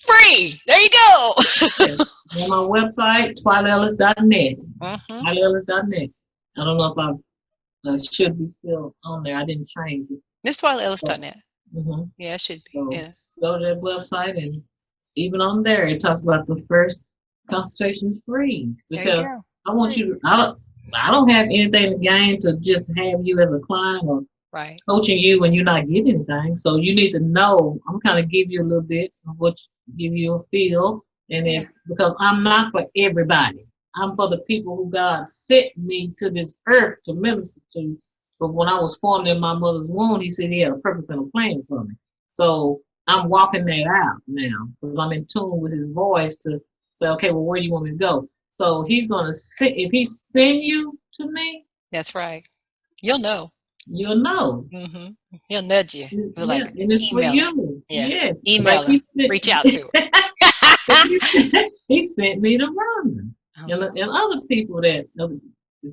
Free. There you go. Yes. On my website, twylaellis.net. Mm-hmm. Twylaellis.net. I don't know if I should be still on there. I didn't change it. This But, TwylaEllis.net. mm-hmm. Yeah, it should be. So Yeah. go to that website, and even on there, it talks about the first Consultation is free There you because go. I want you to. I don't have anything to gain to just have you as a client or Right. coaching you when you're not getting anything. So you need to know. I'm kind of give you a little bit of what give you a feel, and Yeah. if because I'm not for everybody. I'm for the people who God sent me to this earth to minister to. But when I was formed in my mother's womb, He said He had a purpose and a plan for me. So I'm walking that out now because I'm in tune with His voice to say, okay, well, where do you want me to go? So He's gonna sit. If He send you to me, That's right. You'll know. you'll know. hmm He'll nudge you. Be Yeah, like, and it's for email her. you. Yeah. Yes, like Email her. Reach out to her. he sent me to Rhonda Uh-huh. and other people that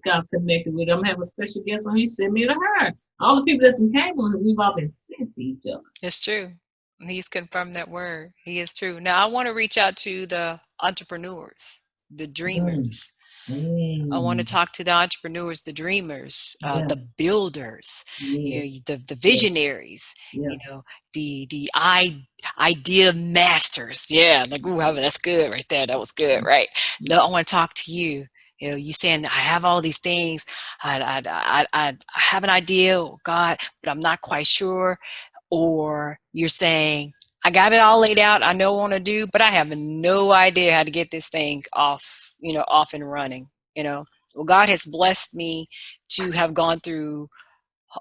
got connected with. I'm having a special guest on. He sent me to her. All the people that's in cable, we've all been sent to each other. It's true. He's confirmed that word. He is true. Now, I want to reach out to the entrepreneurs, the Mm. dreamers. I want to Mm. talk to the entrepreneurs, the dreamers, Yeah, the builders, yeah, the yeah, visionaries, yeah. the idea masters. Yeah, like, ooh, that's good right there. That was good, right? No, I want to talk to you. You saying I have all these things. I have an idea, oh God, but I'm not quite sure. Or you're saying I got it all laid out. I know what I want to do, but I have no idea how to get this thing off, off and running. Well, God has blessed me to have gone through,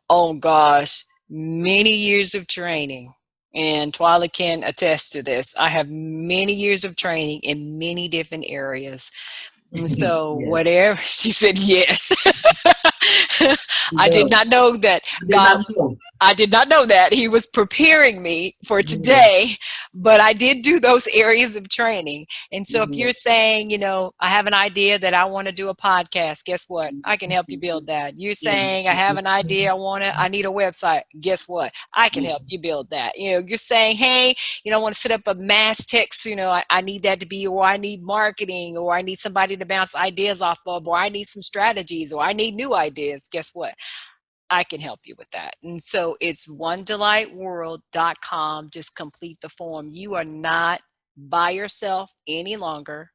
oh gosh, many years of training. And Twyla can attest to this. I have many years of training in many different areas. And so Yes, whatever, she said yes. he I did does. not know that I did God not know. I did not know that he was preparing me for Yeah, today, but I did do those areas of training. And so if yeah. you're saying, I have an idea that I want to do a podcast, guess what? I can help you build that. You're Yeah. saying I have an idea, I need a website. Guess what? I can help you build that. You're saying, hey, I want to set up a mass text, I need that to be, or I need marketing, or I need somebody to bounce ideas off of, or I need some strategies, or I need new ideas. Guess what? I can help you with that. And so it's onedelightworld.com. Just complete the form. You are not by yourself any longer.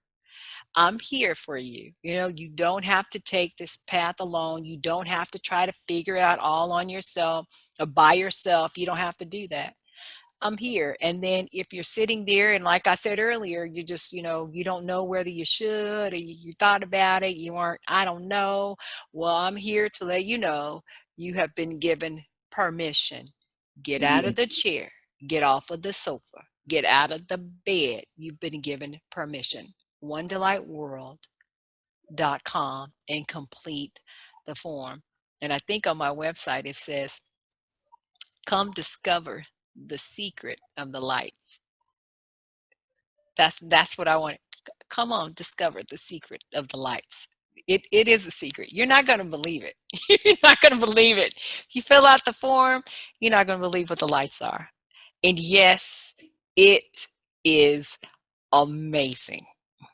I'm here for you. You don't have to take this path alone. You don't have to try to figure it out all on yourself or by yourself. You don't have to do that. I'm here. And then if you're sitting there and like I said earlier, you just, you don't know whether you should or you thought about it, you aren't, I don't know. Well, I'm here to let you know you have been given permission. Get out Yeah. of the chair, get off of the sofa, get out of the bed. You've been given permission. OneDelightWorld.com and complete the form. And I think on my website it says, come discover the secret of the lights. That's what I want. Come on, discover the secret of the lights. It is a secret. You're not going to believe it. You're not going to believe it. If you fill out the form, you're not going to believe what the lights are. And yes, it is amazing.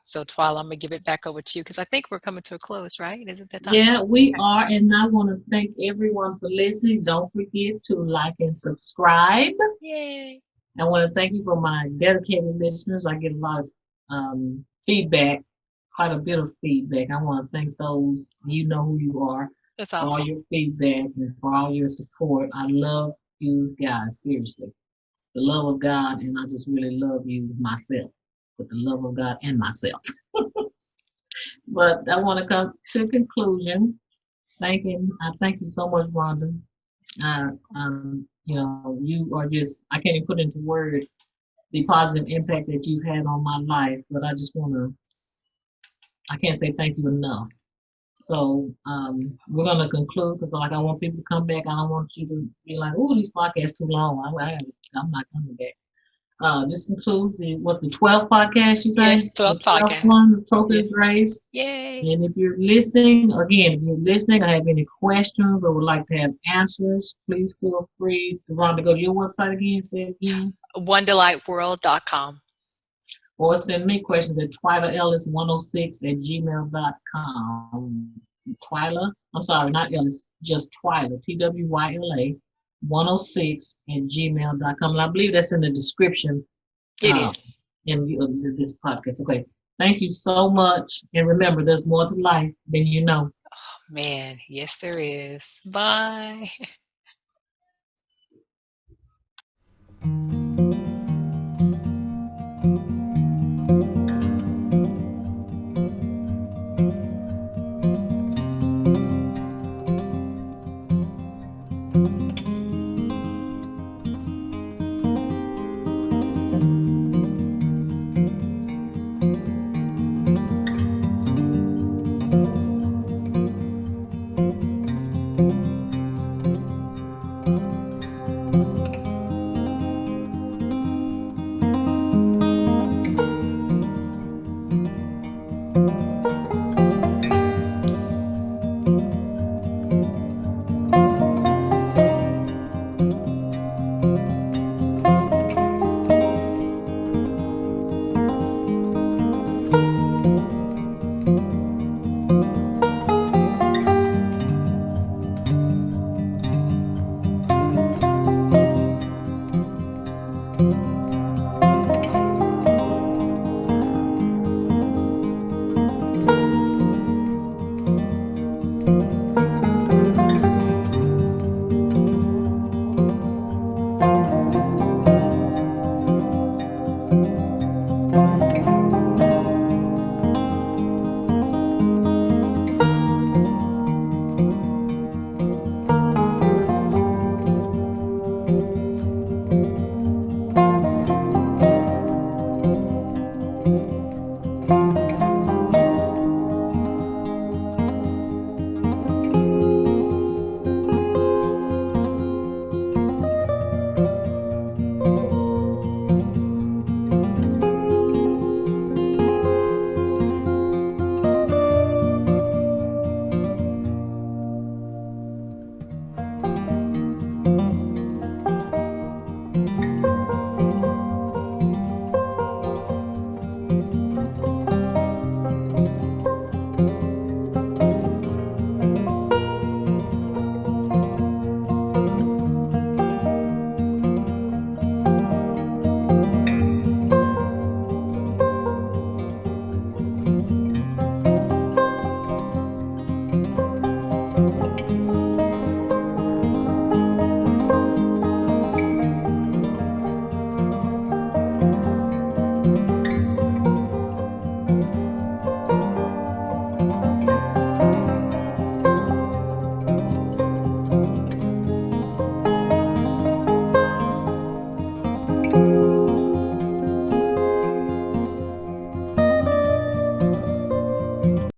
So Twyla, I'm going to give it back over to you because I think we're coming to a close, right? Is it that time? Yeah, we are, and I want to thank everyone for listening. Don't forget to like and subscribe. Yay. I want to thank you for my dedicated listeners. I get a lot of feedback, quite a bit of feedback. I want to thank those, you know who you are, That's for all awesome. your feedback and for all your support. I love you guys, seriously. The love of God, and I just really love you myself, with the love of God and myself. But I want to come to a conclusion. I thank you so much, Rhonda. You are just, I can't even put into words the positive impact that you've had on my life, but I just want to, I can't say thank you enough. So we're going to conclude because like I want people to come back. I don't want you to be like, oh, these podcasts too long. I'm not coming back. This concludes what's the 12th podcast you say? Yes, The 12th 12th podcast. one, the Trophy Yeah. of Grace. Yay. And if you're listening, again, if you're listening, I have any questions or would like to have answers, please feel free to Rhonda, go to your website again, say it again. OneDelightWorld.com. Or send me questions at Twyla Ellis 106 at gmail.com. Twyla, I'm sorry, not Ellis, just Twyla, Twyla 106 at gmail.com. And I believe that's in the description It is. in this podcast. Okay. Thank you so much. And remember, there's more to life than you know. Man, yes, there is. Bye.